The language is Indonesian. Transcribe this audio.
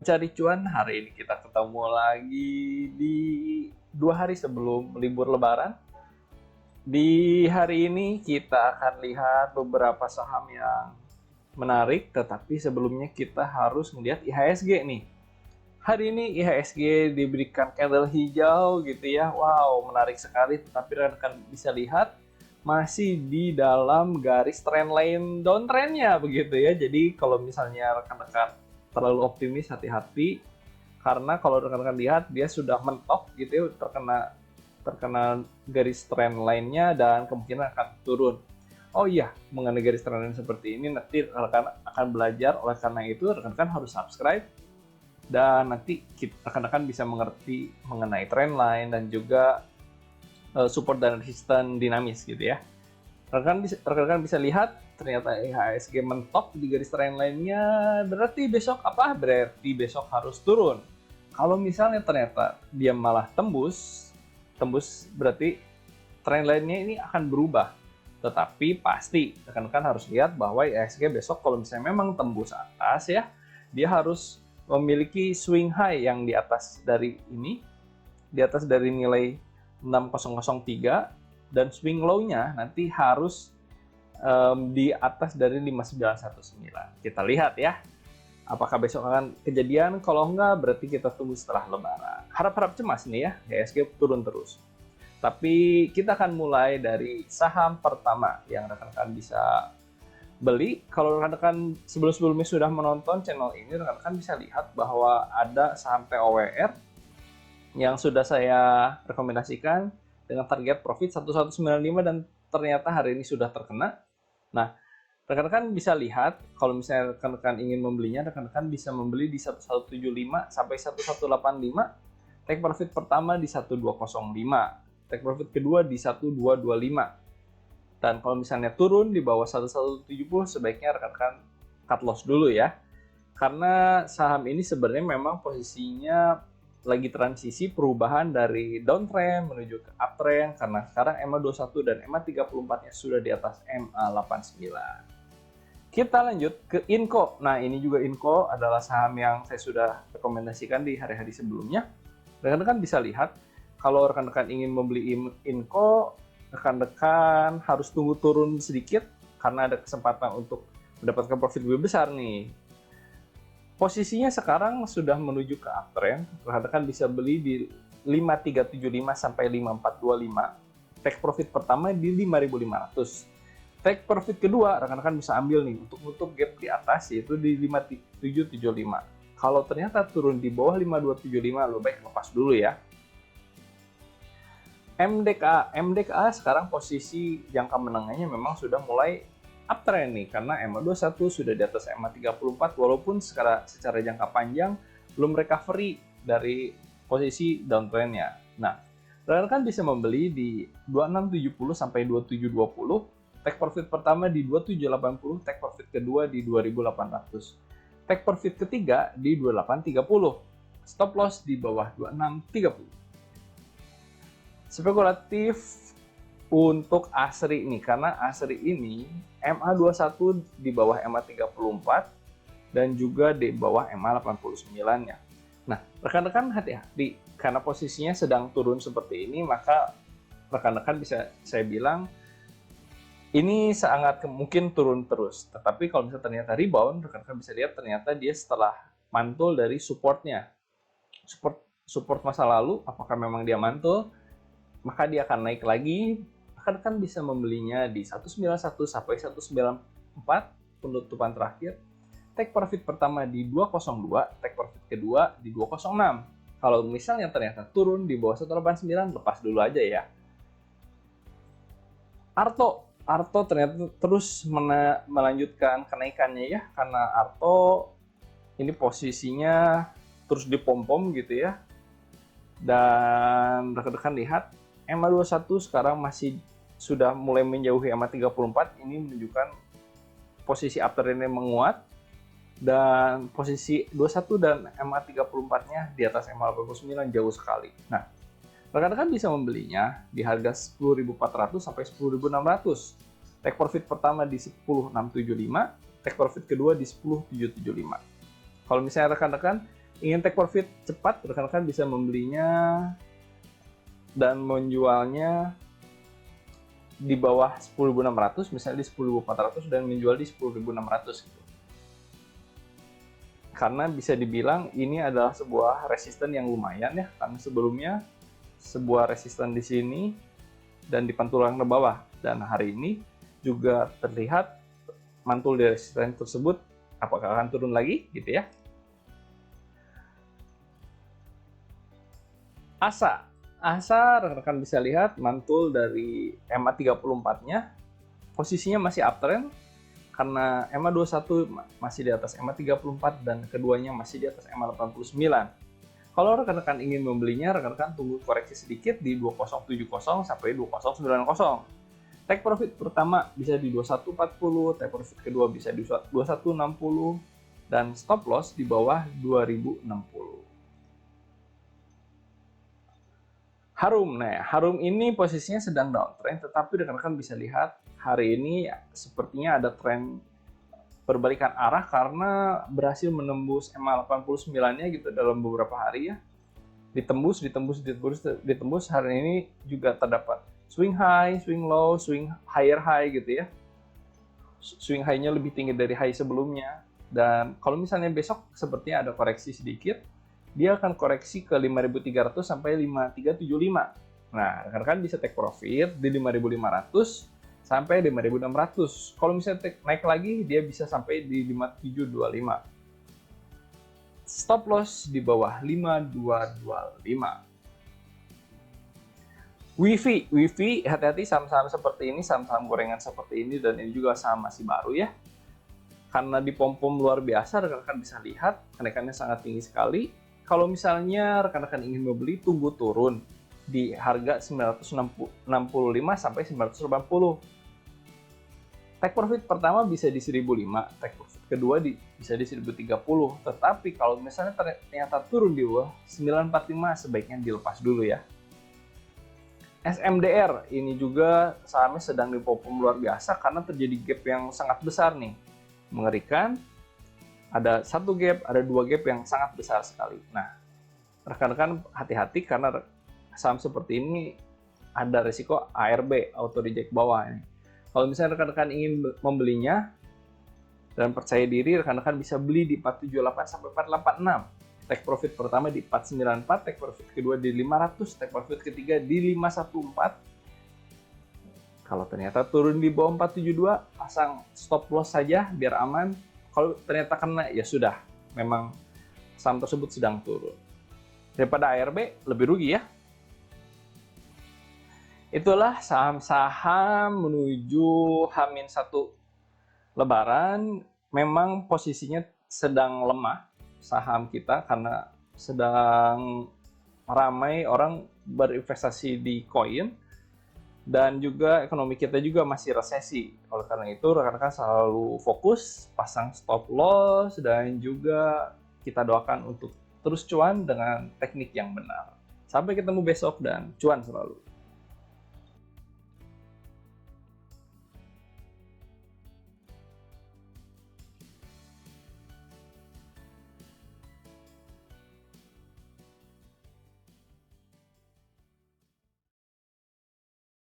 Cari cuan, hari ini kita ketemu lagi di 2 hari sebelum libur Lebaran. Di hari ini kita akan lihat beberapa saham yang menarik, tetapi sebelumnya kita harus melihat IHSG nih. Hari ini IHSG diberikan candle hijau gitu ya. Wow, menarik sekali, tetapi rekan-rekan bisa lihat masih di dalam garis trendline downtrendnya begitu ya. Jadi kalau misalnya rekan-rekan terlalu optimis, hati-hati, karena kalau rekan-rekan lihat dia sudah mentok gitu ya, terkena garis trend lainnya dan kemungkinan akan turun. Oh iya, mengenai garis trend line seperti ini nanti rekan akan belajar, oleh karena itu rekan-rekan harus subscribe dan nanti rekan-rekan bisa mengerti mengenai trend line dan juga support dan resistance dinamis gitu ya. Rekan-rekan bisa lihat ternyata IHSG mentok di garis trend lainnya, berarti besok apa? Berarti besok harus turun. Kalau misalnya ternyata dia malah tembus berarti trend lainnya ini akan berubah. Tetapi pasti rekan-rekan harus lihat bahwa IHSG besok kalau misalnya memang tembus atas ya, dia harus memiliki swing high yang di atas dari ini, di atas dari nilai 6003, dan swing low-nya nanti harus di atas dari 5919. Kita lihat ya, apakah besok akan kejadian. Kalau enggak, berarti kita tunggu setelah Lebaran. Harap-harap cemas nih ya, IHSG turun terus. Tapi kita akan mulai dari saham pertama yang rekan-rekan bisa beli. Kalau rekan-rekan sebelum-sebelumnya sudah menonton channel ini, rekan-rekan bisa lihat bahwa ada saham TOWR yang sudah saya rekomendasikan dengan target profit 1195 dan ternyata hari ini sudah terkena. Nah, rekan-rekan bisa lihat kalau misalnya rekan-rekan ingin membelinya, rekan-rekan bisa membeli di 1175 sampai 1185. Take profit pertama di 1205. Take profit kedua di 1225. Dan kalau misalnya turun di bawah 1170, sebaiknya rekan-rekan cut loss dulu ya. Karena saham ini sebenarnya memang posisinya lagi transisi perubahan dari downtrend menuju ke uptrend, karena sekarang MA21 dan MA34-nya sudah di atas MA89. Kita lanjut ke Inco. Nah, ini juga Inco adalah saham yang saya sudah rekomendasikan di hari-hari sebelumnya. Rekan-rekan bisa lihat, kalau rekan-rekan ingin membeli Inco, rekan-rekan harus tunggu turun sedikit karena ada kesempatan untuk mendapatkan profit lebih besar nih. Posisinya sekarang sudah menuju ke uptrend, rekan-rekan bisa beli di 5375 sampai 5425. Take profit pertama di 5500. Take profit kedua rekan-rekan bisa ambil nih untuk nutup gap di atas, yaitu di 5775. Kalau ternyata turun di bawah 5275, lo baik lepas dulu ya. MDKA sekarang posisi jangka menengahnya memang sudah mulai uptrend nih, karena MA21 sudah di atas MA34 walaupun secara jangka panjang belum recovery dari posisi downtrendnya. Nah, rekan-rekan bisa membeli di 2670 sampai 2720, take profit pertama di 2780, take profit kedua di 2800, take profit ketiga di 2830, stop loss di bawah 2630. Spekulatif untuk ASRI nih, karena ASRI ini MA21 di bawah MA34 dan juga di bawah MA89-nya. Nah, rekan-rekan hati-hati, karena posisinya sedang turun seperti ini, maka rekan-rekan bisa saya bilang ini sangat mungkin turun terus. Tetapi kalau misalnya ternyata rebound, rekan-rekan bisa lihat ternyata dia setelah mantul dari supportnya. Support masa lalu, apakah memang dia mantul, maka dia akan naik lagi. Rekan-rekan bisa membelinya di 191 sampai 194 penutupan terakhir. Take profit pertama di 202, take profit kedua di 206. Kalau misalnya ternyata turun di bawah 189, lepas dulu aja ya. Arto ternyata terus melanjutkan kenaikannya ya, karena Arto ini posisinya terus dipom-pom gitu ya. Dan rekan-rekan lihat MA21 sekarang masih sudah mulai menjauhi MA34, ini menunjukkan posisi uptrendnya menguat, dan posisi 21 dan MA34-nya di atas MA89 jauh sekali. Nah, rekan-rekan bisa membelinya di harga 10.400 sampai 10.600. Take profit pertama di 10.675, take profit kedua di 10.775. Kalau misalnya rekan-rekan ingin take profit cepat, rekan-rekan bisa membelinya dan menjualnya di bawah 10.600, misalnya di 10.400 dan menjual di 10.600 gitu. Karena bisa dibilang ini adalah sebuah resisten yang lumayan ya, karena sebelumnya sebuah resisten di sini dan di pantulan ke bawah, dan hari ini juga terlihat mantul di resisten tersebut. Apakah akan turun lagi gitu ya? ASA rekan-rekan bisa lihat mantul dari EMA 34-nya, posisinya masih uptrend karena EMA 21 masih di atas EMA 34 dan keduanya masih di atas EMA 89. Kalau rekan-rekan ingin membelinya, rekan-rekan tunggu koreksi sedikit di 2070 sampai 2090. Take profit pertama bisa di 2140, take profit kedua bisa di 2160, dan stop loss di bawah 2060. Harum ini posisinya sedang downtrend, tetapi rekan-rekan bisa lihat hari ini sepertinya ada tren perbalikan arah karena berhasil menembus EMA 89-nya gitu dalam beberapa hari ya. Ditembus. Hari ini juga terdapat swing high, swing low, swing higher high gitu ya. Swing high-nya lebih tinggi dari high sebelumnya. Dan kalau misalnya besok sepertinya ada koreksi sedikit, dia akan koreksi ke 5.300 sampai 5.375. Nah, rekan-rekan bisa take profit di 5.500 sampai 5.600. Kalau misalnya naik lagi, dia bisa sampai di 5.725. Stop loss di bawah 5.225. WiFi, hati-hati saham-saham seperti ini, saham-saham gorengan seperti ini, dan ini juga saham masih baru ya. Karena dipom-pom luar biasa, rekan-rekan bisa lihat kenaikannya sangat tinggi sekali. Kalau misalnya rekan-rekan ingin membeli, tunggu turun di harga 965 sampai 980. Take profit pertama bisa di 1.005, take profit kedua bisa di 1.030. Tetapi kalau misalnya ternyata turun di bawah 945, sebaiknya dilepas dulu ya. SMDR ini juga sahamnya sedang dipom-pom luar biasa karena terjadi gap yang sangat besar nih. Mengerikan. Ada satu gap, ada dua gap yang sangat besar sekali. Nah, rekan-rekan hati-hati karena saham seperti ini ada risiko ARB, auto reject bawah ini. Kalau misalnya rekan-rekan ingin membelinya dan percaya diri, rekan-rekan bisa beli di 478 sampai 486. Take profit pertama di 494, take profit kedua di 500, take profit ketiga di 514. Kalau ternyata turun di bawah 472, pasang stop loss saja biar aman. Kalau ternyata kena, ya sudah, memang saham tersebut sedang turun. Daripada ARB, lebih rugi ya. Itulah saham-saham menuju H-1 Lebaran. Memang posisinya sedang lemah saham kita karena sedang ramai orang berinvestasi di koin. Dan juga ekonomi kita juga masih resesi. Oleh karena itu, rekan-rekan selalu fokus, pasang stop loss, dan juga kita doakan untuk terus cuan dengan teknik yang benar. Sampai ketemu besok dan cuan selalu.